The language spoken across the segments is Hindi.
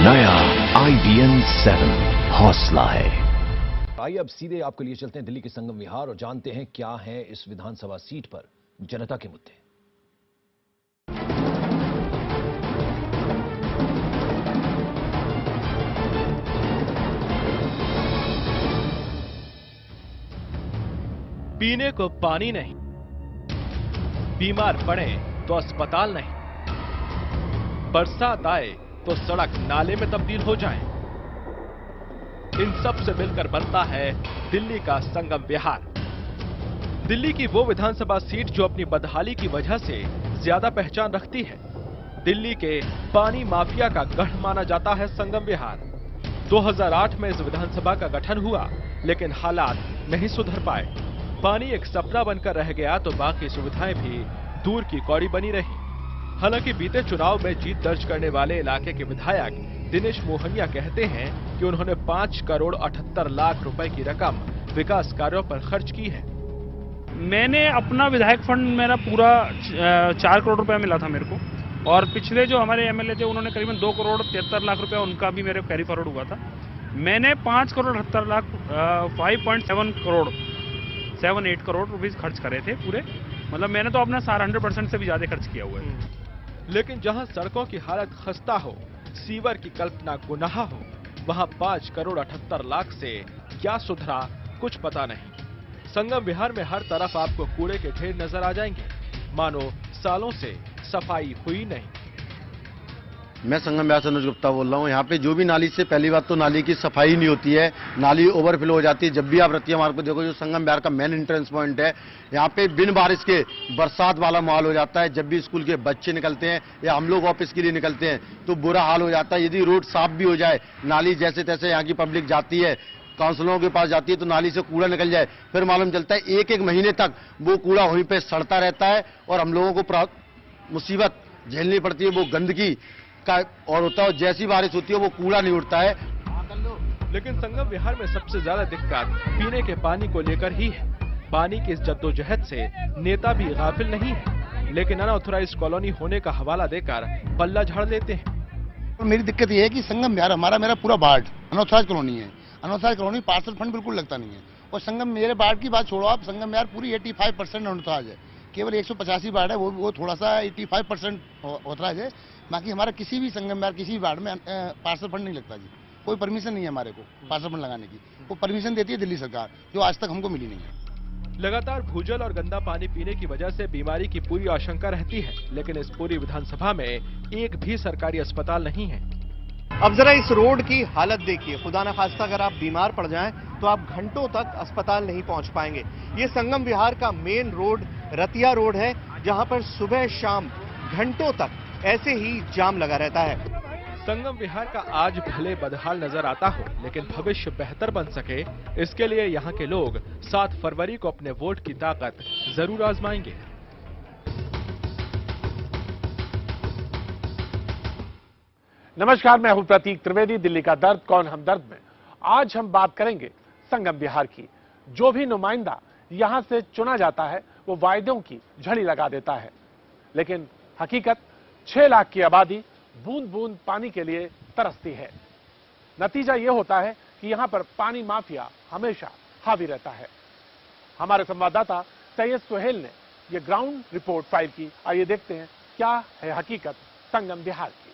नया IBM 7 हौसला है। आइए अब सीधे आपके लिए चलते हैं दिल्ली के संगम विहार और जानते हैं क्या है इस विधानसभा सीट पर जनता के मुद्दे। पीने को पानी नहीं, बीमार पड़े तो अस्पताल नहीं, बरसात आए तो सड़क नाले में तब्दील हो जाए। इन सब से मिलकर बनता है दिल्ली का संगम विहार। दिल्ली की वो विधानसभा सीट जो अपनी बदहाली की वजह से ज्यादा पहचान रखती है। दिल्ली के पानी माफिया का गढ़ माना जाता है संगम विहार। 2008 में इस विधानसभा का गठन हुआ, लेकिन हालात नहीं सुधर पाए। पानी एक सपना बनकर रह गया तो बाकी सुविधाएं भी दूर की कौड़ी बनी रही। हालांकि बीते चुनाव में जीत दर्ज करने वाले इलाके के विधायक दिनेश मोहनिया कहते हैं कि उन्होंने 5 करोड़ 78 लाख रुपए की रकम विकास कार्यों पर खर्च की है। मैंने अपना विधायक फंड मेरा पूरा 4 करोड़ रुपया मिला था मेरे को, और पिछले जो हमारे एमएलए थे उन्होंने करीबन 2 करोड़ 73 लाख रुपया उनका भी मेरे कैरी फॉरवर्ड हुआ था। मैंने 5 करोड़ 78 लाख 5.7 करोड़ 7-8 करोड़ रुपीस खर्च करे थे पूरे। मतलब मैंने तो अपना सारा 100% से भी ज्यादा खर्च किया हुआ है। लेकिन जहां सड़कों की हालत खस्ता हो, सीवर की कल्पना गुनाह हो, वहां 5 करोड़ 78 लाख से क्या सुधरा कुछ पता नहीं। संगम विहार में हर तरफ आपको कूड़े के ढेर नजर आ जाएंगे, मानो सालों से सफाई हुई नहीं। मैं संगम विहार से अनुज गुप्ता बोल रहा हूँ। यहाँ पे जो भी नाली से, पहली बात तो नाली की सफाई नहीं होती है, नाली ओवरफ्लो हो जाती है। जब भी आप रतिया मार्ग पे देखो, जो संगम विहार का मेन एंट्रेंस पॉइंट है, यहाँ पे बिन बारिश के बरसात वाला माहौल हो जाता है। जब भी स्कूल के बच्चे निकलते हैं या हम लोग ऑफिस के लिए निकलते हैं तो बुरा हाल हो जाता है। यदि रोड साफ भी हो जाए, नाली जैसे तैसे यहाँ की पब्लिक जाती है, काउंसिलरों के पास जाती है, तो नाली से कूड़ा निकल जाए, फिर मालूम चलता है एक महीने तक वो कूड़ा वहीं पे सड़ता रहता है और हम लोगों को मुसीबत झेलनी पड़ती है। वो गंदगी का और होता है, जैसी बारिश होती है वो कूड़ा नहीं उठता है। लेकिन संगम विहार में सबसे ज्यादा दिक्कत पीने के पानी को लेकर ही है। पानी की इस जद्दोजहद से नेता भी गाफिल नहीं है, लेकिन अनऑथराइज्ड कॉलोनी होने का हवाला देकर पल्ला झाड़ लेते हैं। तो मेरी दिक्कत ये है कि संगम विहार मेरा पूरा वार्ड अनऑथराइज्ड कॉलोनी है। अनऑथराइज्ड कॉलोनी पार्सल फंड बिल्कुल लगता नहीं है। और संगम, मेरे वार्ड की बात छोड़ो आप, संगम विहार पूरी 85% अनऑथराइज्ड है। केवल 185 वार्ड है वो थोड़ा सा 85% ऑथराइज है। बाकी हमारा किसी भी संगम विहार किसी भी वार्ड में पार्सल फंड नहीं लगता जी। कोई परमिशन नहीं है हमारे को पार्सल फंड लगाने की। वो परमिशन देती है दिल्ली सरकार, जो आज तक हमको मिली नहीं है। लगातार भूजल और गंदा पानी पीने की वजह से बीमारी की पूरी आशंका रहती है, लेकिन इस पूरी विधानसभा में एक भी सरकारी अस्पताल नहीं है। अब जरा इस रोड की हालत देखिए। खुदा न खास्ता अगर आप बीमार पड़ जाएं तो आप घंटों तक अस्पताल नहीं पहुंच पाएंगे। ये संगम विहार का मेन रोड रतिया रोड है, जहां पर सुबह शाम घंटों तक ऐसे ही जाम लगा रहता है। संगम विहार का आज भले बदहाल नजर आता हो, लेकिन भविष्य बेहतर बन सके, इसके लिए यहाँ के लोग 7 फरवरी को अपने वोट की ताकत जरूर आजमाएंगे। नमस्कार, मैं हूं प्रतीक त्रिवेदी। दिल्ली का दर्द कौन हमदर्द में आज हम बात करेंगे संगम विहार की। जो भी नुमाइंदा यहां से चुना जाता है वो वायदों की झड़ी लगा देता है, लेकिन हकीकत 6 लाख की आबादी बूंद बूंद पानी के लिए तरसती है। नतीजा यह होता है कि यहां पर पानी माफिया हमेशा हावी रहता है। हमारे संवाददाता सैयद सुहेल ने यह ग्राउंड रिपोर्ट फाइल की। आइए देखते हैं क्या है हकीकत संगम विहार की।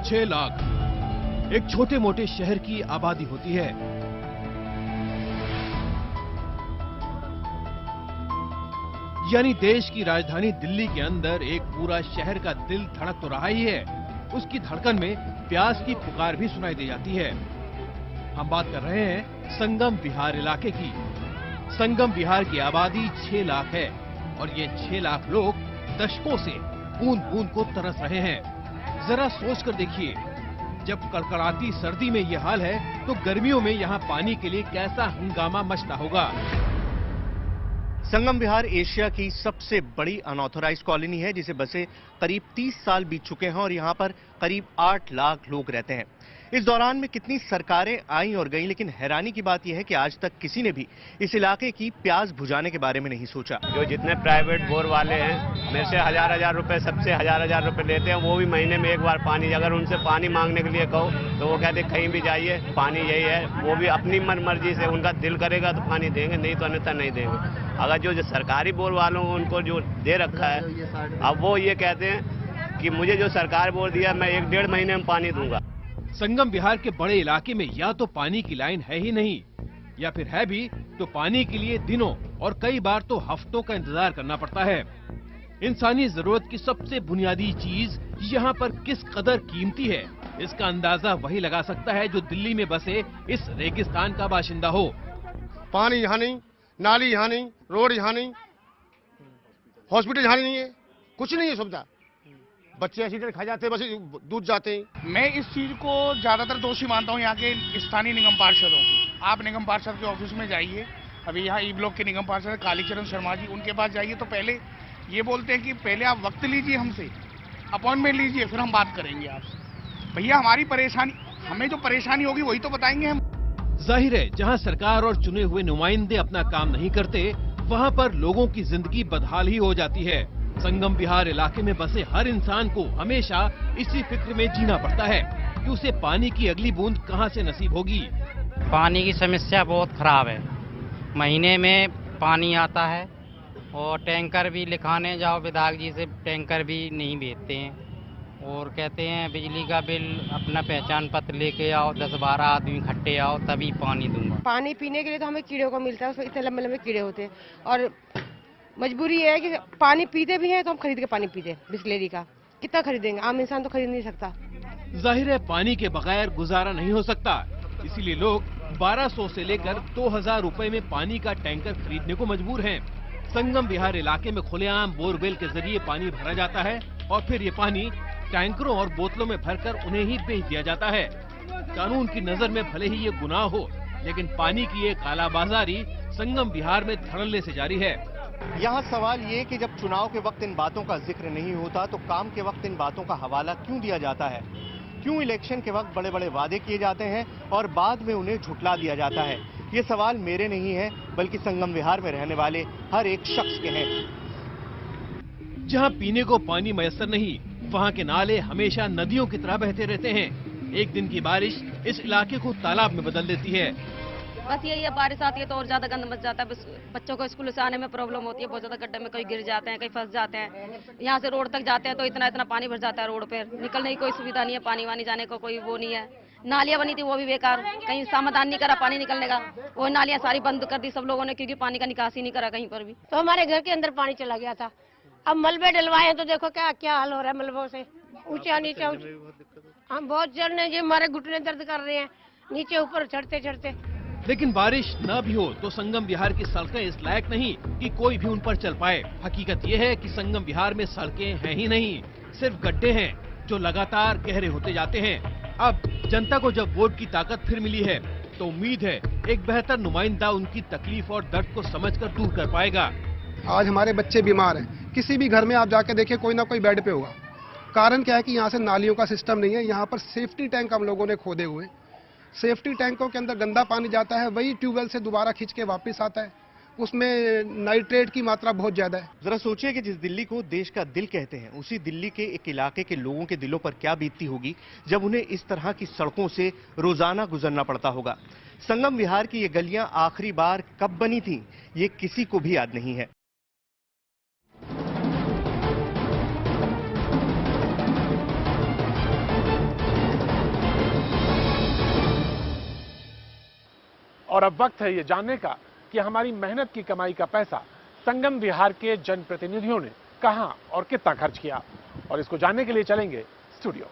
छह लाख एक छोटे मोटे शहर की आबादी होती है। यानी देश की राजधानी दिल्ली के अंदर एक पूरा शहर का दिल धड़क तो रहा ही है, उसकी धड़कन में प्यास की पुकार भी सुनाई दे जाती है। हम बात कर रहे हैं संगम विहार इलाके की। संगम विहार की आबादी 6 लाख है और ये 6 लाख लोग दशकों से बूंद बूंद को तरस रहे हैं। जरा सोच कर देखिए, जब कड़कड़ाती सर्दी में यह हाल है तो गर्मियों में यहाँ पानी के लिए कैसा हंगामा मचता होगा। संगम विहार एशिया की सबसे बड़ी अनऑथराइज्ड कॉलोनी है, जिसे बसे करीब 30 साल बीत चुके हैं और यहाँ पर करीब 8 लाख लोग रहते हैं। इस दौरान में कितनी सरकारें आईं और गईं, लेकिन हैरानी की बात यह है कि आज तक किसी ने भी इस इलाके की प्यास बुझाने के बारे में नहीं सोचा। जो जितने प्राइवेट बोर वाले हैं मेरे से हजार रुपए, सबसे हजार रुपए लेते हैं, वो भी महीने में एक बार पानी। अगर उनसे पानी मांगने के लिए कहो तो वो कहते कहीं भी जाइए, पानी यही है। वो भी अपनी मन मर्जी से, उनका दिल करेगा तो पानी देंगे, नहीं तो अन्यथा नहीं देंगे। अगर जो सरकारी बोर वालों को उनको जो दे रखा है, अब वो ये कहते हैं कि मुझे जो सरकार बोर दिया मैं 1-1.5 महीने में पानी दूंगा। संगम विहार के बड़े इलाके में या तो पानी की लाइन है ही नहीं, या फिर है भी तो पानी के लिए दिनों और कई बार तो हफ्तों का इंतजार करना पड़ता है। इंसानी जरूरत की सबसे बुनियादी चीज यहाँ पर किस कदर कीमती है, इसका अंदाजा वही लगा सकता है जो दिल्ली में बसे इस रेगिस्तान का बाशिंदा हो। पानी यहाँ नहीं, नाली यहाँ नहीं, रोड यहाँ नहीं, हॉस्पिटल यहाँ नहीं है, कुछ नहीं है सुविधा। बच्चे एक्सीडेंट खा जाते हैं, बस दूध जाते हैं। मैं इस चीज को ज्यादातर दोषी मानता हूँ यहाँ के स्थानीय निगम पार्षदों की। आप निगम पार्षद के ऑफिस में जाइए, अभी यहाँ ई ब्लॉक के निगम पार्षद कालीचरण शर्मा जी, उनके पास जाइए तो पहले ये बोलते हैं कि पहले आप वक्त लीजिए, हमसे अपॉइंटमेंट लीजिए, फिर हम बात करेंगे आपसे। भैया हमारी परेशानी, हमें जो परेशानी होगी वही तो बताएंगे हम। जाहिर है जहाँ सरकार और चुने हुए नुमाइंदे अपना काम नहीं करते, वहाँ पर लोगों की जिंदगी बदहाल ही हो जाती है। संगम विहार इलाके में बसे हर इंसान को हमेशा इसी फिक्र में जीना पड़ता है कि उसे पानी की अगली बूंद कहां से नसीब होगी। पानी की समस्या बहुत खराब है, महीने में पानी आता है और टैंकर भी लिखाने जाओ विधायक जी से, टैंकर भी नहीं भेजते हैं और कहते हैं बिजली का बिल अपना पहचान पत्र लेके आओ, 10-12 आदमी इकट्ठे आओ तभी पानी दूंगा। पानी पीने के लिए तो हमें कीड़ों को मिलता है, उसमें इतने लंबे लंबे कीड़े होते हैं और मजबूरी है कि पानी पीते भी हैं तो हम खरीद के पानी पीते हैं। बिस्लेरी का कितना खरीदेंगे, आम इंसान तो खरीद नहीं सकता। जाहिर है पानी के बगैर गुजारा नहीं हो सकता, इसीलिए लोग 1200 से लेकर 2000 रुपए में पानी का टैंकर खरीदने को मजबूर हैं। संगम विहार इलाके में खुलेआम बोरवेल के जरिए पानी भरा जाता है और फिर ये पानी टैंकरों और बोतलों में भरकर उन्हें ही बेच दिया जाता है। कानून की नजर में भले ही ये गुनाह हो, लेकिन पानी की ये कालाबाजारी संगम विहार में धड़ल्ले से जारी है। यहाँ सवाल ये कि जब चुनाव के वक्त इन बातों का जिक्र नहीं होता तो काम के वक्त इन बातों का हवाला क्यों दिया जाता है? क्यों इलेक्शन के वक्त बड़े बड़े वादे किए जाते हैं और बाद में उन्हें झुठला दिया जाता है? ये सवाल मेरे नहीं है बल्कि संगम विहार में रहने वाले हर एक शख्स के हैं। जहाँ पीने को पानी मयसर नहीं, वहाँ के नाले हमेशा नदियों की तरह बहते रहते हैं। एक दिन की बारिश इस इलाके को तालाब में बदल देती है। बस यही है, बारिश आती है तो और ज्यादा गंद मच जाता है। बच्चों को स्कूल से आने में प्रॉब्लम होती है, बहुत ज्यादा गड्ढे में कहीं गिर जाते हैं, कहीं फंस जाते हैं। यहाँ से रोड तक जाते हैं तो इतना पानी भर जाता है, रोड पे निकलने की कोई सुविधा नहीं है, पानी वानी जाने को कोई वो नहीं है। नालियां बनी थी वो भी बेकार, कहीं समाधान नहीं करा पानी निकलने का, वो नालियां सारी बंद कर दी सब लोगों ने क्योंकि पानी का निकासी नहीं करा कहीं पर भी। तो हमारे घर के अंदर पानी चला गया था, अब मलबे डलवाए तो देखो क्या हाल हो रहा है मलबों से, ऊंचा नीचे। हम बहुत चढ़ने जी, हमारे घुटने दर्द कर रहे हैं नीचे ऊपर चढ़ते चढ़ते। लेकिन बारिश न भी हो तो संगम विहार की सड़कें इस लायक नहीं कि कोई भी उन पर चल पाए। हकीकत ये है कि संगम विहार में सड़कें हैं ही नहीं, सिर्फ गड्ढे हैं जो लगातार गहरे होते जाते हैं। अब जनता को जब वोट की ताकत फिर मिली है तो उम्मीद है एक बेहतर नुमाइंदा उनकी तकलीफ और दर्द को समझकर दूर कर पाएगा। आज हमारे बच्चे बीमार हैं, किसी भी घर में आप जाके देखिए कोई ना कोई बेड पे होगा। कारण क्या है कि यहाँ से नालियों का सिस्टम नहीं है। यहाँ पर सेफ्टी टैंक हम लोगों ने खोदे हुए, सेफ्टी टैंकों के अंदर गंदा पानी जाता है, वही ट्यूबवेल से दोबारा खींच के वापस आता है, उसमें नाइट्रेट की मात्रा बहुत ज्यादा है। जरा सोचिए कि जिस दिल्ली को देश का दिल कहते हैं, उसी दिल्ली के एक इलाके के लोगों के दिलों पर क्या बीतती होगी जब उन्हें इस तरह की सड़कों से रोजाना गुजरना पड़ता होगा। संगम विहार की ये गलियां आखिरी बार कब बनी थी, ये किसी को भी याद नहीं है। और अब वक्त है ये जानने का कि हमारी मेहनत की कमाई का पैसा संगम विहार के जनप्रतिनिधियों ने कहां और कितना खर्च किया, और इसको जानने के लिए चलेंगे स्टूडियो।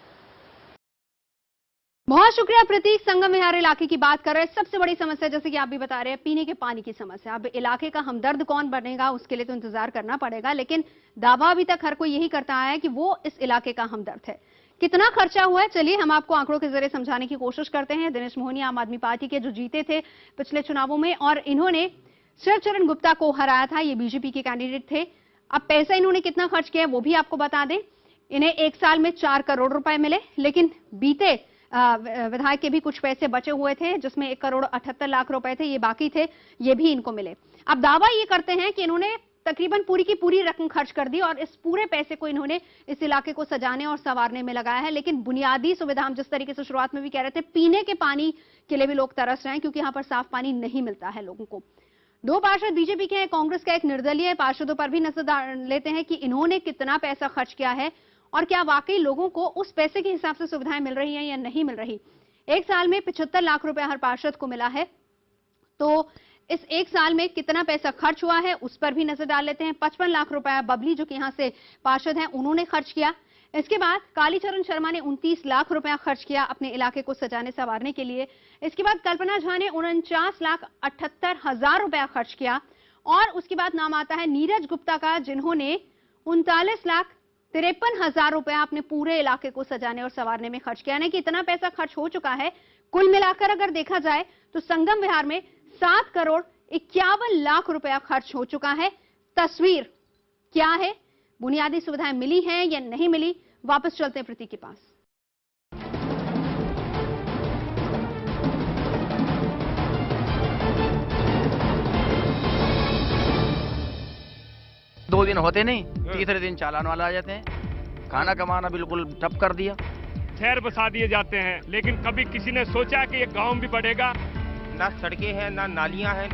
बहुत शुक्रिया प्रतीक। संगम विहार इलाके की बात कर रहे हैं। सबसे बड़ी समस्या जैसे कि आप भी बता रहे हैं पीने के पानी की समस्या। अब इलाके का हमदर्द कौन बनेगा उसके लिए तो इंतजार करना पड़ेगा, लेकिन दावा अभी तक हर कोई यही करता आया है कि वो इस इलाके का हमदर्द है। कितना खर्चा हुआ है चलिए हम आपको आंकड़ों के जरिए समझाने की कोशिश करते हैं। दिनेश मोहनी आम आदमी पार्टी के जो जीते थे पिछले चुनावों में और इन्होंने शिवचरण गुप्ता को हराया था, ये बीजेपी के कैंडिडेट थे। अब पैसा इन्होंने कितना खर्च किया है वो भी आपको बता दें। इन्हें एक साल में 4 करोड़ रुपए मिले, लेकिन बीते विधायक के भी कुछ पैसे बचे हुए थे, जिसमें 1 करोड़ 78 लाख रुपए थे, ये बाकी थे, ये भी इनको मिले। अब दावा ये करते हैं कि इन्होंने तकरीबन पूरी की पूरी रकम खर्च कर दी और इस पूरे पैसे को इन्होंने इस इलाके को सजाने और संवारने में लगाया है। लेकिन बुनियादी सुविधा, हम जिस तरीके से शुरुआत में भी कह रहे थे, पीने के पानी के लिए भी लोग तरस रहे हैं, क्योंकि यहां पर साफ पानी नहीं मिलता है लोगों को। 2 पार्षद बीजेपी के हैं, कांग्रेस का एक निर्दलीय पार्षदों पर भी नजर लेते हैं कि इन्होंने कितना पैसा खर्च किया है और क्या वाकई लोगों को उस पैसे के हिसाब से सुविधाएं मिल रही हैं या नहीं मिल रही। एक साल में 75 लाख रुपए हर पार्षद को मिला है, तो इस एक साल में कितना पैसा खर्च हुआ है उस पर भी नजर डाल लेते हैं। 55 लाख रुपए बबली, जो कि यहां से पार्षद हैं, उन्होंने खर्च किया। इसके बाद कालीचरण शर्मा ने 29 लाख रुपया खर्च किया अपने इलाके को सजाने संवारने के लिए। इसके बाद कल्पना झा ने 49,78,000 रुपया खर्च किया और उसके बाद नाम आता है नीरज गुप्ता का, जिन्होंने 39,53,000 रुपया अपने पूरे इलाके को सजाने और संवारने में खर्च किया। यानी कि इतना पैसा खर्च हो चुका है। कुल मिलाकर अगर देखा जाए तो संगम विहार में 7 करोड़ 51 लाख रुपया खर्च हो चुका है। तस्वीर क्या है, बुनियादी सुविधाएं मिली हैं या नहीं मिली, वापस चलते हैं प्रतीक के पास। दो दिन होते नहीं, तीसरे दिन चालान वाला आ जाते हैं। खाना कमाना बिल्कुल ठप कर दिया। शहर बसा दिए जाते हैं, लेकिन कभी किसी ने सोचा कि ये गांव भी बढ़ेगा? ना सड़कें हैं, ना नालियां हैं।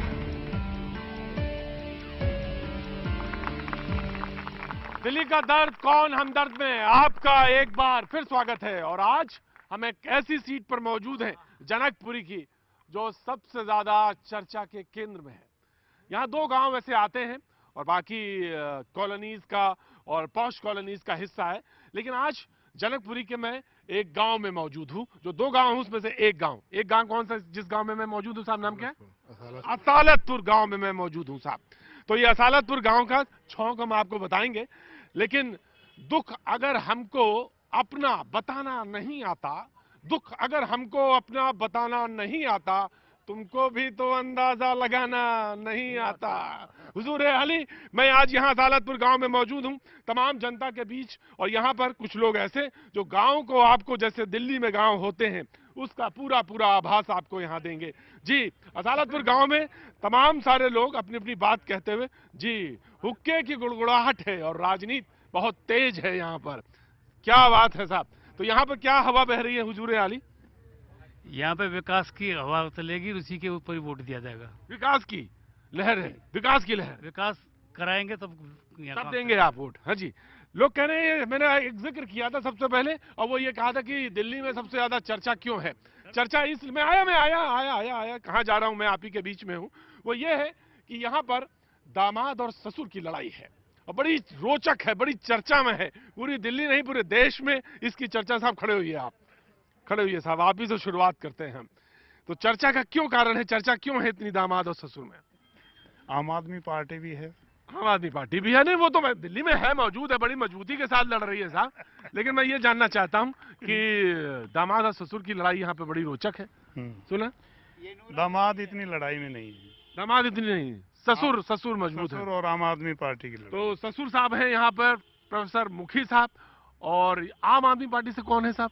दिल्ली का दर्द कौन हमदर्द में आपका एक बार फिर स्वागत है। और आज हम एक ऐसी सीट पर मौजूद हैं, जनकपुरी की, जो सबसे ज्यादा चर्चा के केंद्र में है। यहाँ 2 गांव वैसे आते हैं और बाकी कॉलोनीज का और पॉश कॉलोनीज का हिस्सा है, लेकिन आज जनकपुरी के मैं एक गांव में मौजूद हूं, जो 2 गांव हूं उसमें से एक गांव कौन सा, जिस गांव में मैं मौजूद हूं साहब, नाम क्या है? असालतपुर गांव में मैं मौजूद हूं साहब। तो ये असालतपुर गांव का छौंक हम आपको बताएंगे, लेकिन दुख अगर हमको अपना बताना नहीं आता, तुमको भी तो अंदाजा लगाना नहीं आता। हुजूर अली, मैं आज यहाँ असालतपुर गांव में मौजूद हूँ तमाम जनता के बीच, और यहाँ पर कुछ लोग ऐसे जो गांव को आपको जैसे दिल्ली में गांव होते हैं उसका पूरा आभास आपको यहाँ देंगे। जी, असालतपुर गांव में तमाम सारे लोग अपनी अपनी बात कहते हुए, जी हुक्के की गुड़गुड़ाहट है और राजनीति बहुत तेज है यहाँ पर। क्या बात है साहब। तो यहाँ पर क्या हवा बह रही है हुजूर आली? यहाँ पे विकास की हवा चलेगी, उसी के ऊपर ही वोट दिया जाएगा। विकास की लहर है, विकास की लहर। विकास कराएंगे तब देंगे आप वोट। हाँ जी, लोग कह रहे हैं, मैंने एक जिक्र किया था सबसे पहले, और वो ये कहा था कि दिल्ली में सबसे ज्यादा चर्चा क्यों है। चर्चा इसलिए आया कहाँ जा रहा हूँ, मैं आप ही के बीच में हूँ। वो ये है कि यहाँ पर दामाद और ससुर की लड़ाई है और बड़ी रोचक है, बड़ी चर्चा में है। पूरी दिल्ली नहीं, पूरे देश में इसकी चर्चा। साहब खड़े होइए, आप खड़े हुई है साहब, आप ही से शुरुआत करते हैं हम। तो चर्चा का क्यों कारण है, चर्चा क्यों है इतनी दामाद और ससुर में? आम आदमी पार्टी भी है। आम आदमी पार्टी भी है, नहीं वो तो दिल्ली में है, मौजूद है, बड़ी मजबूती के साथ लड़ रही है साहब। लेकिन मैं ये जानना चाहता हूँ कि दामाद और ससुर की लड़ाई यहाँ पे बड़ी रोचक है। सुना? दामाद इतनी लड़ाई में नहीं है। दामाद इतनी नहीं, ससुर मजबूत है। और आम आदमी पार्टी की लड़ाई। तो ससुर साहब है यहाँ पर प्रोफेसर मुखी साहब, और आम आदमी पार्टी से कौन है साहब?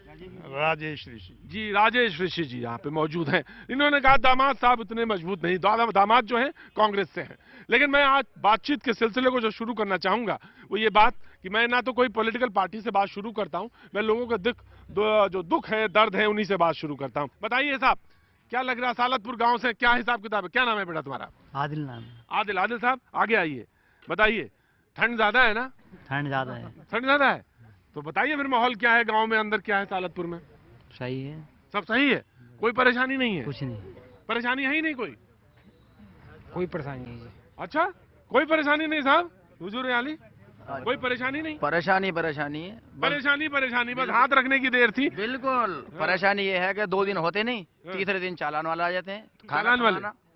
राजेश ऋषि जी, राजेश ऋषि जी यहाँ पे मौजूद हैं। इन्होंने कहा दामाद साहब इतने मजबूत नहीं, दामाद जो है कांग्रेस से हैं। लेकिन मैं आज बातचीत के सिलसिले को जो शुरू करना चाहूंगा वो ये बात कि मैं ना तो कोई पॉलिटिकल पार्टी से बात शुरू करता हूँ, मैं लोगों का जो दुख है, दर्द है, उन्हीं से बात शुरू करता हूँ। बताइए साहब, क्या लग रहा है सालतपुर गाँव से, क्या हिसाब किताब है? क्या नाम है बेटा तुम्हारा? आदिल नाम है। आदिल साहब आगे आइए, बताइए। ठंड ज्यादा है ना? ठंड ज्यादा है। ठंड ज्यादा है, तो बताइए फिर माहौल क्या है गांव में, अंदर क्या है सालतपुर में? सही है, सब सही है, कोई परेशानी नहीं है? कुछ नहीं परेशानी है ही नहीं, कोई परेशानी नहीं है। अच्छा, कोई परेशानी नहीं साहब, हुजूर आली कोई परेशानी नहीं? परेशानी है। परेशानी बस हाथ रखने की देर थी। बिल्कुल, परेशानी ये है कि 2 दिन होते नहीं, तीसरे दिन चालान वाला आ जाते हैं।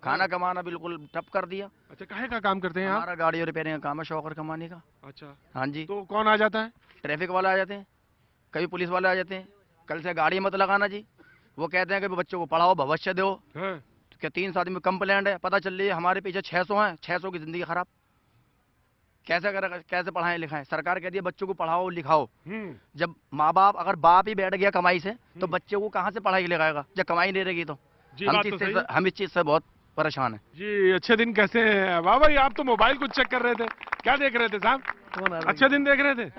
खाना कमाना बिल्कुल ठप कर दिया। अच्छा, काहे का काम करते हैं आप? हमारा गाड़ी रिपेयरिंग का काम है, शौकर कमाने का। अच्छा, हाँ जी। तो कौन आ जाता है? ट्रैफिक वाले आ जाते हैं, कभी पुलिस वाले आ जाते हैं। कल से गाड़ी मत लगाना जी, वो कहते हैं कि बच्चों को पढ़ाओ, भविष्य दो। क्या 3 आदमी कंप्लेंट है, पता चल रही है हमारे पीछे 600 हैं, 600 की जिंदगी खराब। कैसे पढ़ाएं लिखाएं? सरकार कहती है बच्चों को पढ़ाओ लिखाओ। जब माँ बाप, अगर बाप ही बैठ गया कमाई से, तो बच्चे को कहाँ से पढ़ाई लिखाएगा जब कमाई नहीं रहेगी? तो हम इस चीज से बहुत परेशान है जी। अच्छे दिन कैसे हैं? वाह भाई, आप तो मोबाइल कुछ चेक कर रहे थे, क्या देख रहे थे साहब? अच्छे दिन देख रहे थे?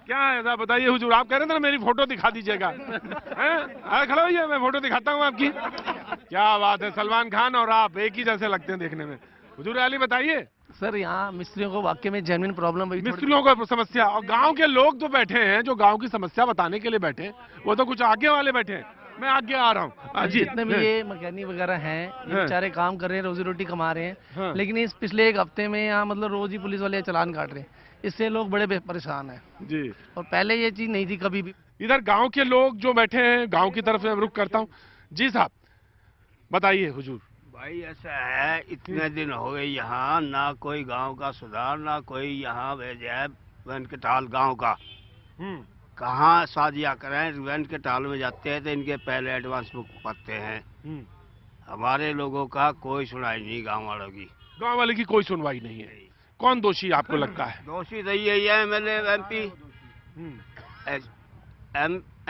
क्या है साहब बताइए हुजूर, आप कह रहे थे ना मेरी फोटो दिखा दीजिएगा। खड़ा होइए, मैं फोटो दिखाता हूँ आपकी। क्या बात है, सलमान खान और आप एक ही जैसे लगते हैं देखने में। हुजूर अली बताइए। सर यहाँ मिस्त्रियों को वाकई में जेन्युइन प्रॉब्लम है, मिस्त्रियों को समस्या, और गांव के लोग तो बैठे हैं जो गांव की समस्या बताने के लिए बैठे हैं, वो तो कुछ आगे वाले बैठे हैं। मैं आगे आ रहा हूँ जी। जितने भी ये मैकेनिक वगैरह हैं, ये बेचारे काम कर रहे हैं, रोजी रोटी कमा रहे हैं, लेकिन इस पिछले एक हफ्ते में यहाँ मतलब रोज ही पुलिस वाले चालान काट रहे हैं, इससे लोग बड़े परेशान हैं जी। और पहले ये चीज नहीं थी कभी भी। इधर गांव के लोग जो बैठे हैं, गांव की तरफ से रुख करता हूँ। जी साहब बताइए हुजूर। भाई ऐसा है, इतने दिन हो गए यहाँ ना कोई गांव का सुधार, ना कोई यहाँ भेजा है वेंकटाल गांव का। कहाँ शादियाँ करें, वेंकटाल में जाते हैं तो इनके पहले एडवांस बुक पाते हैं। हमारे लोगों का कोई सुनाई नहीं, गांव वालों की। गांव वाले की कोई सुनवाई नहीं है। कौन दोषी आपको लगता है? दोषी तो यही है एमएलए,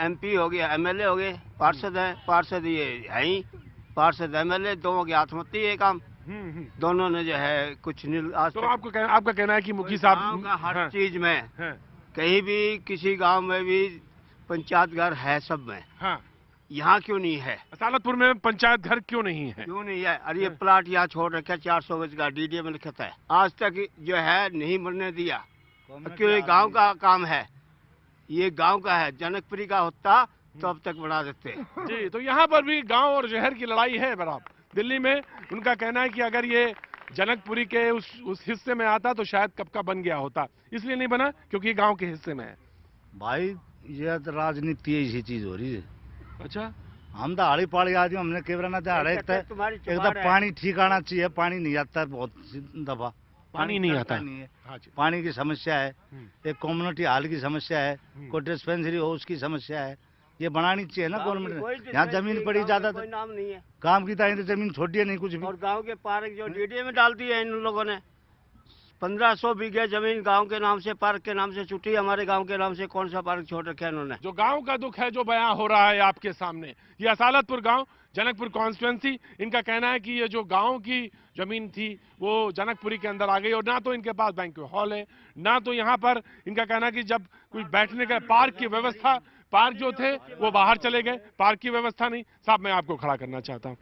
एमपी हो गया, एमएलए हो गए, पार्षद है, पार्षद ये है ही, पार्षद एमएलए दोनों की आत्महत्या है काम। दोनों ने जो है कुछ नहीं आज तो आपका कहना है कि मुखी साहब हर चीज में, कहीं भी किसी गांव में भी पंचायत घर है सब में, यहाँ क्यों नहीं है? असालतपुर में पंचायत घर क्यों नहीं है? क्यों नहीं है? अरे ये प्लाट यहाँ छोड़ रखा 400 गज का, डीडीए में लिखा है, आज तक जो है नहीं बनने दिया। क्यों? ये गांव का काम है, ये गांव का है। जनकपुरी का होता तो अब तक बना देते जी। तो यहाँ पर भी गांव और शहर की लड़ाई है बराबर। दिल्ली में उनका कहना है कि अगर ये जनकपुरी के उस हिस्से में आता तो शायद कब का बन गया होता, इसलिए नहीं बना क्योंकि गांव के हिस्से में है। भाई ये तो राजनीति इसी चीज हो रही है। अच्छा, हम तो आड़ी पाड़ी आदमी, हमने केवरा ना एक तो पानी ठीक आना चाहिए, पानी नहीं आता है बहुत दफा, पानी नहीं आता नहीं है। पानी की समस्या है, एक कम्युनिटी हॉल की समस्या है, कोई डिस्पेंसरी हो उसकी समस्या है, ये बनानी चाहिए ना गवर्नमेंट। यहाँ जमीन पड़ी ज्यादा, कोई नाम नहीं है काम की तो जमीन छोटी है नहीं कुछ भी। और गांव के पार्क जो डीडीए में डाल दी है इन लोगों ने, 1500 बीघे जमीन गांव के नाम से, पार्क के नाम से छुट्टी, हमारे गांव के नाम से कौन सा पार्क छोड़ रखा है इन्होंने? जो गांव का दुख है जो बयां हो रहा है आपके सामने, ये असालतपुर गांव, जनकपुर कॉन्स्टिट्यूंसी, इनका कहना है कि ये जो गांव की जमीन थी वो जनकपुरी के अंदर आ गई, और ना तो इनके पास बैंक्वेट हॉल है, ना तो यहाँ पर इनका कहना है कि जब कोई बैठने का पार्क की व्यवस्था, पार्क जो थे वो बाहर चले गए, पार्क की व्यवस्था नहीं। साहब मैं आपको खड़ा करना चाहता हूँ,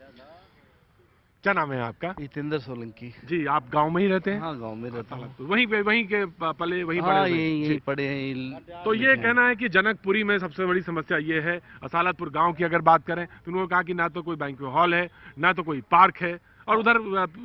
क्या नाम है आपका? जितेंद्र सोलंकी जी। आप गांव में ही रहते हैं? हाँ गांव में रहता हूँ। वहीं के पले वहीं हाँ, पड़े? यहीं पड़े हैं। तो ये कहना है कि जनकपुरी में सबसे बड़ी समस्या ये है। असालतपुर गांव की अगर बात करें तो उन्होंने कहा कि ना तो कोई बैंक्वेट हॉल है, ना तो कोई पार्क है, और उधर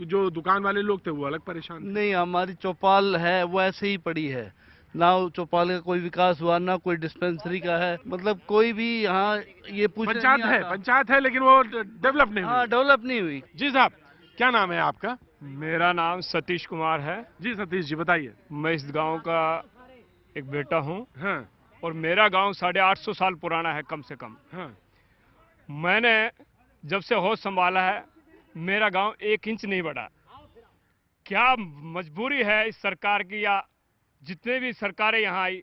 जो दुकान वाले लोग थे वो अलग परेशान। नहीं, हमारी चौपाल है वो ऐसे ही पड़ी है, ना चौपाल का कोई विकास हुआ, ना कोई डिस्पेंसरी का है, मतलब कोई भी यहाँ ये पंचायत है लेकिन वो डेवलप नहीं हुई। डेवलप नहीं हुई। जी साहब, क्या नाम है आपका? मेरा नाम सतीश कुमार है। जी सतीश जी बताइए। मैं इस गांव का एक बेटा हूं। और मेरा गांव 850 साल पुराना है कम से कम। मैंने जब से होश संभाला है मेरा गांव 1 इंच नहीं बढ़ा। क्या मजबूरी है इस सरकार की, या जितने भी सरकारें यहाँ आई,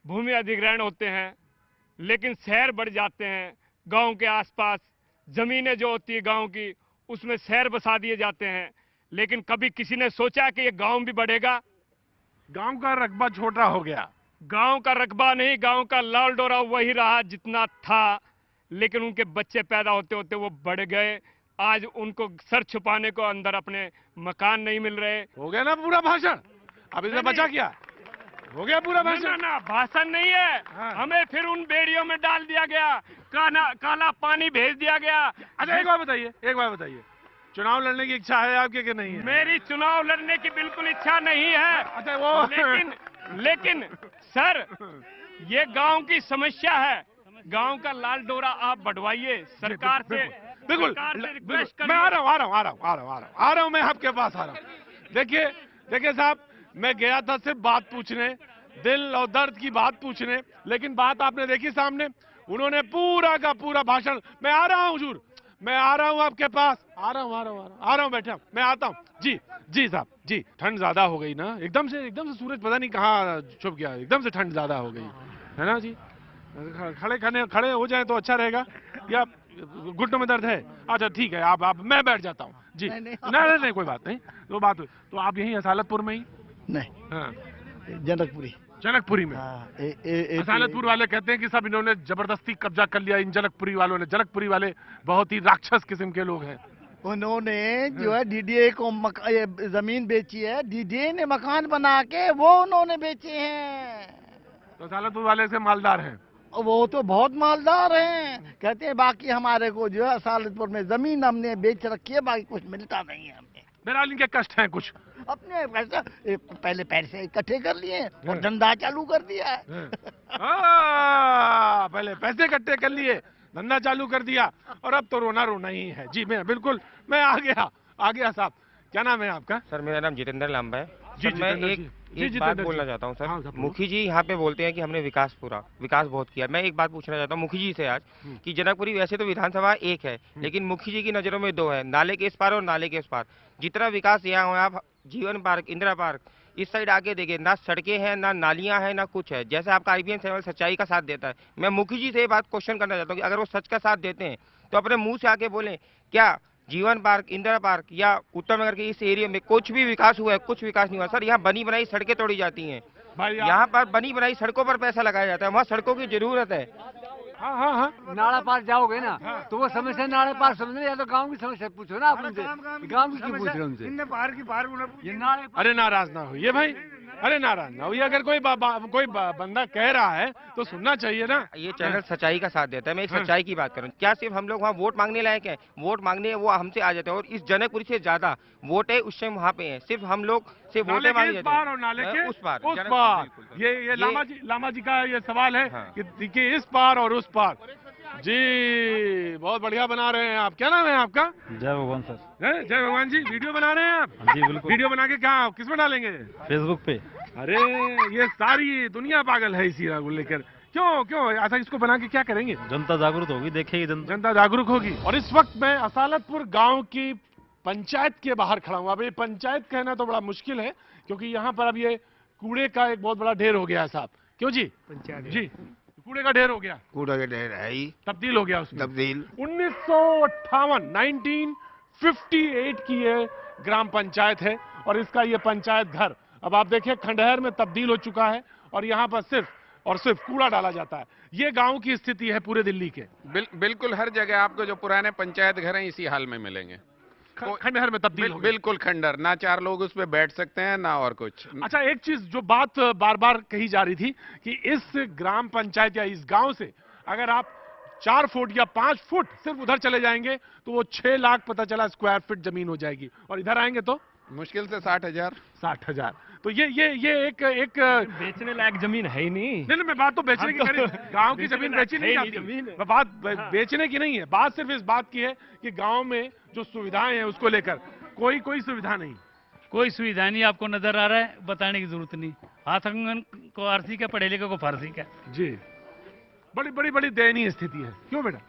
भूमि अधिग्रहण होते हैं लेकिन शहर बढ़ जाते हैं, गांव के आसपास जमीनें जो होती है गांव की उसमें शहर बसा दिए जाते हैं, लेकिन कभी किसी ने सोचा कि ये गांव भी बढ़ेगा? गांव का रकबा छोटा हो गया। गांव का रकबा नहीं, गांव का लाल डोरा वही रहा जितना था, लेकिन उनके बच्चे पैदा होते होते वो बढ़ गए। आज उनको सर छुपाने को अंदर अपने मकान नहीं मिल रहे। हो गया ना पूरा भाषण? अब इसमें बचा क्या? हो गया पूरा भाषण? ना भाषण नहीं है। हमें फिर उन बेड़ियों में डाल दिया गया, काला पानी भेज दिया गया। अच्छा एक बार बताइए, चुनाव लड़ने की इच्छा है आपके कि नहीं है? मेरी चुनाव लड़ने की बिल्कुल इच्छा नहीं है। अच्छा वो लेकिन सर ये गांव की समस्या है, गांव का लाल डोरा आप बढ़वाइए सरकार से। बिल्कुल, मैं आ रहा हूँ, मैं आपके पास आ रहा हूँ। देखिए साहब, मैं गया था सिर्फ बात पूछने, दिल और दर्द की बात पूछने, लेकिन बात आपने देखी सामने, उन्होंने पूरा का पूरा भाषण। मैं आ रहा हूँ हुजूर, मैं आ रहा हूँ आपके पास, आ रहा हूँ, बैठा, मैं आता हूँ। जी साहब, जी ठंड ज्यादा हो गई ना, एकदम से सूरज पता नहीं कहाँ छुप गया, एकदम से ठंड ज्यादा हो गई है ना जी। खड़े हो जाए तो अच्छा रहेगा, या घुटनों में दर्द है? अच्छा ठीक है, आप मैं बैठ जाता हूँ जी। नहीं कोई बात नहीं, तो बात हुई। तो आप यहीं असालतपुर में ही? नहीं, हाँ, जनकपुरी में। असालतपुर वाले कहते हैं कि सब इन्होंने जबरदस्ती कब्जा कर लिया, इन जनकपुरी वालों ने। जनकपुरी वाले बहुत ही राक्षस किस्म के लोग हैं। उन्होंने जो है डीडीए को जमीन बेची है, डीडीए ने मकान बना के वो उन्होंने बेचे हैं। तो असालतपुर वाले से मालदार हैं? वो तो बहुत मालदार हैं, कहते हैं बाकी हमारे को जो है असालतपुर में जमीन हमने बेच रखी है, बाकी कुछ मिलता नहीं है हमें। बहरहाल इनके कष्ट हैं कुछ, अपने पहले पैसे इकट्ठे कर लिए और धंधा चालू कर दिया है। पहले पैसे इकट्ठे कर लिए, धंधा चालू कर दिया, और अब तो रोना ही है। जी मैं आ गया साहब। क्या नाम है आपका? सर मेरा नाम जितेंद्र लांबा है। जी, मैं एक बात बोलना चाहता हूँ सर। हाँ, मुखी जी यहाँ पे बोलते हैं कि हमने विकास बहुत किया। मैं एक बात पूछना चाहता हूँ मुखी जी से आज, कि जनकपुरी वैसे तो विधानसभा एक है, लेकिन मुखी जी की नज़रों में दो है, नाले के इस पार और नाले के उस पार। जितना विकास यहाँ हुआ, आप जीवन पार्क, इंदिरा पार्क, इस साइड आके देखे, ना सड़कें हैं, ना नालियाँ हैं, ना कुछ है। जैसे आपका IBN चैनल सच्चाई का साथ देता है, मैं मुखी जी से ये बात क्वेश्चन करना चाहता हूँ कि अगर वो सच का साथ देते हैं तो अपने मुंह से आके बोलें, क्या जीवन पार्क, इंदिरा पार्क या उत्तम नगर के इस एरिया में कुछ भी विकास हुआ है? कुछ विकास नहीं हुआ सर। यहाँ बनी बनाई सड़कें तोड़ी जाती हैं, यहाँ पर बनी बनाई सड़कों पर पैसा लगाया जाता है, वहाँ सड़कों की जरूरत है। हाँ, नाला पार जाओगे ना तो वो समस्या नाला पार समझ, या तो गांव की समस्या पूछो ना आप उनसे, गांव की क्यों पूछ रहे हो उनसे? अरे नाराज ना होइए भाई, अरे नाराज ना होइए। अगर कोई बंदा कह रहा है तो सुनना चाहिए ना। ये चैनल सच्चाई का साथ देता है। मैं एक सच्चाई की बात करूं, क्या सिर्फ हम लोग वहाँ वोट मांगने लायक हैं? वोट मांगने वो हमसे आ जाते हैं, और इस जनकपुरी से ज्यादा वोट है उस टाइम वहाँ पे है। सिर्फ हम लोग से वोटें मांगे जाते हैं, और नाले के उस पार। ये लामा जी का ये सवाल है कि इस पार और उस पार। जी बहुत बढ़िया बना रहे हैं आप। क्या नाम है आपका? जय भगवान सर। जय भगवान जी। वीडियो बना रहे हैं आप? जी बिल्कुल। वीडियो बना के कहाँ, किस में डालेंगे? फेसबुक पे। अरे ये सारी दुनिया पागल है इसी को लेकर। क्यों ऐसा? इसको बना के क्या करेंगे? जनता जागरूक होगी, देखेगी जनता जागरूक होगी। और इस वक्त मैं असालतपुर गांव की पंचायत के बाहर खड़ा हूँ। अब ये पंचायत कहना तो बड़ा मुश्किल है, क्योंकि यहाँ पर अब ये कूड़े का एक बहुत बड़ा ढेर हो गया है साहब। क्यों जी? पंचायत जी कूड़े का ढेर हो गया। कूड़ा का ढेर है ही, तब्दील हो गया उसमें। 1958 की ये ग्राम पंचायत है, और इसका ये पंचायत घर अब आप देखिए खंडहर में तब्दील हो चुका है, और यहाँ पर सिर्फ कूड़ा डाला जाता है। ये गांव की स्थिति है पूरे दिल्ली के। बिल्कुल हर जगह आपको जो पुराने पंचायत घर हैं इसी हाल में मिलेंगे। खंडहर में तब्दील बिल्कुल खंडहर, ना 4 लोग उस पे बैठ सकते हैं ना और कुछ। अच्छा, एक चीज जो बात बार बार कही जा रही थी कि इस ग्राम पंचायत या इस गांव से अगर आप 4 फुट या 5 फुट सिर्फ उधर चले जाएंगे तो वो 6 लाख पता चला स्क्वायर फीट जमीन हो जाएगी, और इधर आएंगे तो मुश्किल से 60,000। तो ये एक बेचने लायक जमीन है ही नहीं। नहीं, मैं बात तो बेचने की करी, गांव की जमीन बेची नहीं जाती। बात बेचने की नहीं है, बात सिर्फ इस बात की है कि गांव में जो सुविधाएं हैं उसको लेकर कोई सुविधा नहीं। कोई सुविधा नहीं आपको नजर आ रहा है, बताने की जरूरत नहीं। हाथ अंगन को आरसी का, पढ़े लिखे को फारसी का। जी बड़ी दयनीय स्थिति है। क्यों बेटा?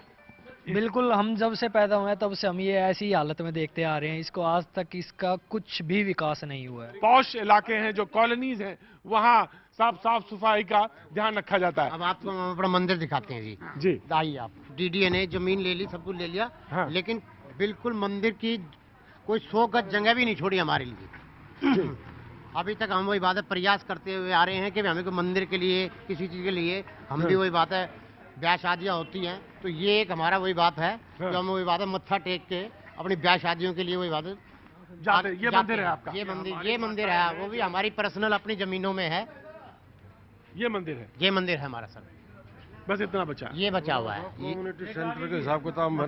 बिल्कुल, हम जब से पैदा हुए हैं तब से हम ये ऐसी हालत में देखते आ रहे हैं। इसको आज तक इसका कुछ भी विकास नहीं हुआ है। पॉश इलाके हैं, जो कॉलोनीज हैं, वहाँ साफ सफाई का ध्यान रखा जाता है। अब आपको हम अपना मंदिर दिखाते हैं जी। आइए आप। डीडीए ने जमीन ले ली, सब कुछ ले लिया, लेकिन बिल्कुल मंदिर की कोई 100 गज जगह भी नहीं छोड़ी हमारे लिए। अभी तक हम वही बात है, प्रयास करते हुए आ रहे हैं कि हमें कोई मंदिर के लिए, किसी चीज के लिए, हम भी वही बात है, ब्याह शादियाँ होती हैं तो ये एक हमारा वही बात है जो हम वही बात है मत्था टेक के अपनी ब्याह शादियों के लिए वही बात है जाते। ये मंदिर है आपका? ये मंदिर है, वो भी हमारी पर्सनल अपनी जमीनों में है। ये मंदिर है हमारा सर। बस इतना बचा, ये बचा हुआ है। कम्युनिटी सेंटर के हिसाब किताब में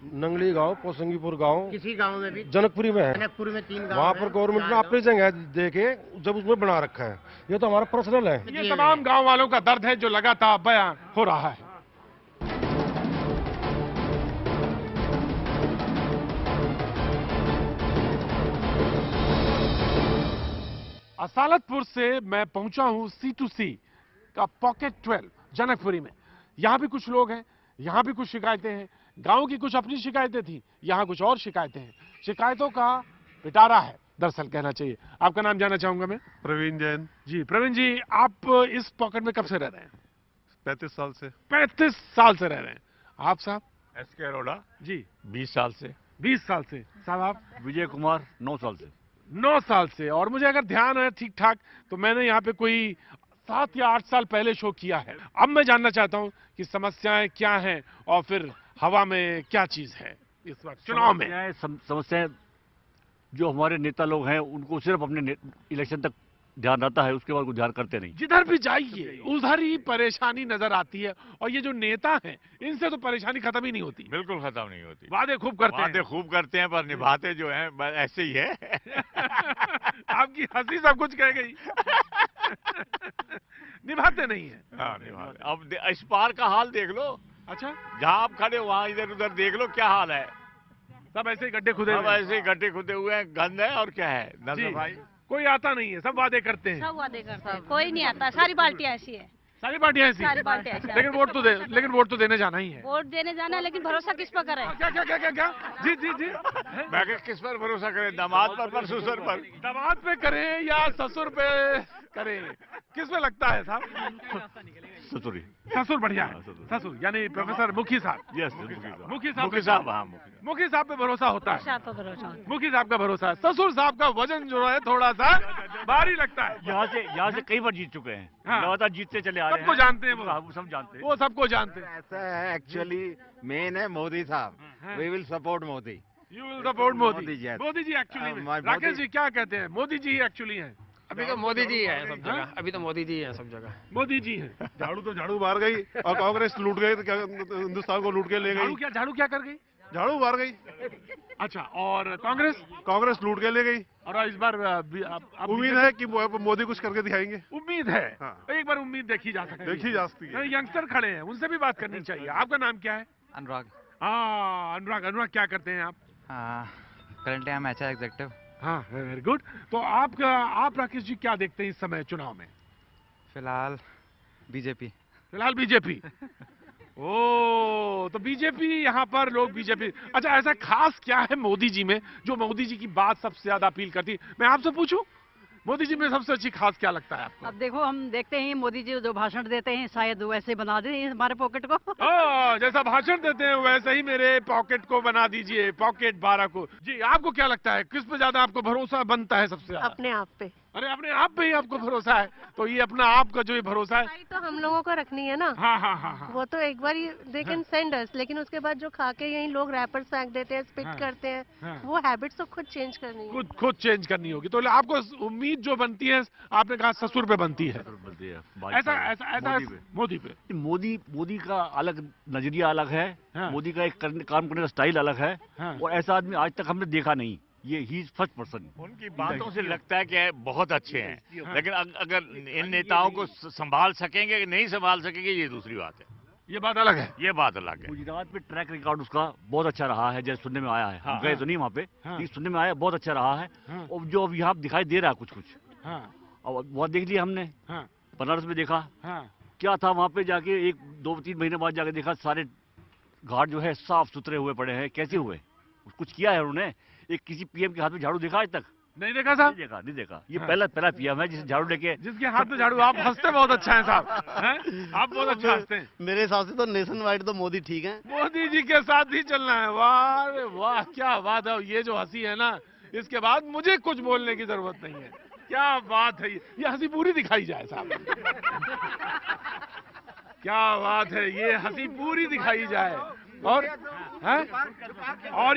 नंगली गांव, पोसंगीपुर गांव, किसी गांव में भी, जनकपुरी में है। जनकपुरी में 3 गांव वहाँ पर गवर्नमेंट ने अपनी जगह देके जब उसमें बना रखा है। ये तो हमारा पर्सनल है। ये तमाम गांव वालों का दर्द है जो लगातार बयां हो रहा है। असालतपुर से मैं पहुंचा हूं C2C का पॉकेट 12 जनकपुरी में। यहां भी कुछ लोग हैं, यहां भी कुछ शिकायतें हैं, गांव की कुछ अपनी शिकायतें थी, यहाँ कुछ और शिकायतें हैं। शिकायतों का पिटारा है दरअसल कहना चाहिए। आपका नाम जानना चाहूंगा मैं। प्रवीण जैन। जी प्रवीण जी, आप इस पॉकेट में कब से रह रहे हैं? 35 साल से। 35 साल से रह रहे हैं। आप साहब? SK अरोड़ा जी 20 साल से। 20 साल से। साहब आप? विजय कुमार 9 साल से। 9 साल से। और मुझे अगर ध्यान है ठीक ठाक तो मैंने यहाँ पे कोई 7 या 8 साल पहले शो किया है। अब मैं जानना चाहता हूँ कि समस्याएं क्या हैं और फिर हवा में क्या चीज है इस वक्त चुनाव में। समस्याएं जो हमारे नेता लोग हैं उनको सिर्फ अपने इलेक्शन तक ध्यान रहता है, उसके बाद कुछ ध्यान करते नहीं। जिधर भी जाइए उधर ही परेशानी नजर आती है। और ये जो नेता हैं इनसे तो परेशानी खत्म ही नहीं होती। बिल्कुल खत्म नहीं होती। वादे खूब करते हैं। वादे खूब करते हैं पर निभाते जो हैं ऐसे ही है। आपकी हंसी सब कुछ कह गई। निभाते नहीं है। हाँ निभाते। अब इस पार का हाल देख लो। अच्छा, जहाँ आप खड़े वहाँ इधर उधर देख लो क्या हाल है। सब ऐसे ही गड्ढे खुदे सब ऐसे ही गड्ढे खुदे हुए हैं, गंद है और क्या है। नजर भाई कोई आता नहीं है, सब वादे करते हैं। सब वादे करते हैं, कोई नहीं आता। सारी पार्टियां ऐसी है। सारी पार्टियां ऐसी। सारी पार्टियां ऐसी। लेकिन वोट तो देने जाना ही है। वोट देने जाना है, लेकिन भरोसा किस पर करें? क्या क्या क्या क्या क्या? जी जी जी। मैं किस पर भरोसा करें? दामाद पर ससुर पर? दामाद पे करें या ससुर पे करें? किस पे लगता है साहब? ससुर। ससुर बढ़िया है। ससुर यानी प्रोफेसर मुखी साहब। यस मुखी साहब। हाँ मुखी साहब पे भरोसा होता है। भरोसा। मुखी साहब का भरोसा है। ससुर साहब का वजन जो है थोड़ा सा भारी लगता है। यहाँ से कई बार जीत चुके हैं। लगातार जीतते चले आ रहे हैं। सबको जानते हैं वो सब जानते हैं। वो सबको जानते हैं। ऐसा है एक्चुअली मेन है मोदी साहब। We will support Modi. You will support Modi. Modi ji actually Rakesh ji क्या कहते हैं? मोदी जी एक्चुअली है। अभी तो मोदी जी है सब जगह। अभी तो मोदी जी है सब जगह। मोदी जी है। झाड़ू मार गई और कांग्रेस लूट गई तो क्या हिंदुस्तान को लूट के ले गई। झाड़ू क्या कर गई? झाड़ू मार गई। अच्छा, और कांग्रेस लूट के ले गई। और इस बार उम्मीद है कि मोदी कुछ करके दिखाएंगे। उम्मीद है। हाँ। एक बार उम्मीद देखी जा सकती है। देखी जा सकती है। यंगस्टर खड़े हैं, उनसे भी बात करनी चाहिए। आपका नाम क्या है? अनुराग। हाँ अनुराग क्या करते हैं आप? Currently I am HR executive. हाँ वेरी गुड। तो आप राकेश जी क्या देखते हैं इस समय चुनाव में? फिलहाल बीजेपी। फिलहाल बीजेपी। ओ तो बीजेपी, यहाँ पर लोग बीजेपी। अच्छा, ऐसा खास क्या है मोदी जी में जो मोदी जी की बात सबसे ज्यादा अपील करती? मैं आपसे पूछूं, मोदी जी में सबसे अच्छी खास क्या लगता है आपको? अब देखो, हम देखते हैं मोदी जी जो भाषण देते हैं शायद वैसे बना दें हमारे पॉकेट को। जैसा भाषण देते हैं वैसे ही मेरे पॉकेट को बना दीजिए, पॉकेट 12 को। जी आपको क्या लगता है किस पे ज्यादा आपको भरोसा बनता है सबसे ज्यादा? अपने आप पे। अरे अपने आप पे ही आपको भरोसा है? तो ये अपना आप का जो ये भरोसा है तो हम लोगों को रखनी है ना। हाँ। वो तो एक बार दे कैन सेंड अस, लेकिन उसके बाद जो खा के यही लोग रैपर्स फेंक देते हैं, स्पिट करते हैं, वो हैबिट्स तो खुद चेंज करनी है। खुद चेंज करनी होगी। तो आपको उम्मीद जो बनती है, आपने कहा ससुर पे बनती है। ऐसा मोदी पे। मोदी का अलग नजरिया अलग है। मोदी का एक काम करने का स्टाइल अलग है। और ऐसा आदमी आज तक हमने देखा नहीं। ये ही फर्स्ट पर्सन। उनकी बातों से लगता है कि बहुत अच्छे हैं, लेकिन अगर इन नेताओं को संभाल सकेंगे कि नहीं संभाल सकेंगे ये दूसरी बात है। ये बात अलग है। ये बात अलग है। गुजरात में ट्रैक रिकॉर्ड उसका बहुत अच्छा रहा है, जैसे सुनने में आया है। हम गए तो नहीं वहाँ पे, लेकिन सुनने में आया बहुत अच्छा रहा है। और जो अब यहाँ दिखाई दे रहा है कुछ और बहुत देख लिया हमने। बनारस में देखा क्या था, वहाँ पे जाके 1-2-3 महीने बाद जाके देखा सारे घाट जो है साफ सुथरे हुए पड़े हैं। कैसे हुए? कुछ किया है उन्होंने? एक किसी PM के हाथ में झाड़ू देखा आज तक? नहीं देखा साहब। नहीं देखा। ये पहला PM है जिसे झाड़ू लेके, जिसके हाथ में झाड़ू। आप हंसते बहुत अच्छा है साहब। आप बहुत अच्छा हंसते हैं। मेरे हिसाब से तो नेशन वाइड तो मोदी ठीक है। मोदी जी के साथ ही चलना है। वाह वाह क्या बात है। ये जो हंसी है ना, इसके बाद मुझे कुछ बोलने की जरूरत नहीं है। क्या बात है। ये हंसी पूरी दिखाई जाए साहब। क्या बात है, ये हंसी पूरी दिखाई जाए। और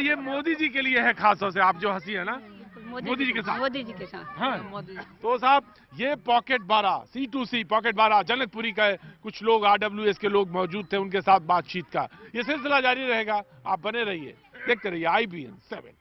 ये मोदी जी के लिए है खास तौर से। आप जो हंसी है ना मोदी जी के साथ। मोदी जी के साथ। हाँ। तो साहब ये पॉकेट 12 C2C पॉकेट 12 जनकपुरी का कुछ लोग RWS के लोग मौजूद थे, उनके साथ बातचीत का ये सिलसिला जारी रहेगा। आप बने रहिए, देखते रहिए IBN 7।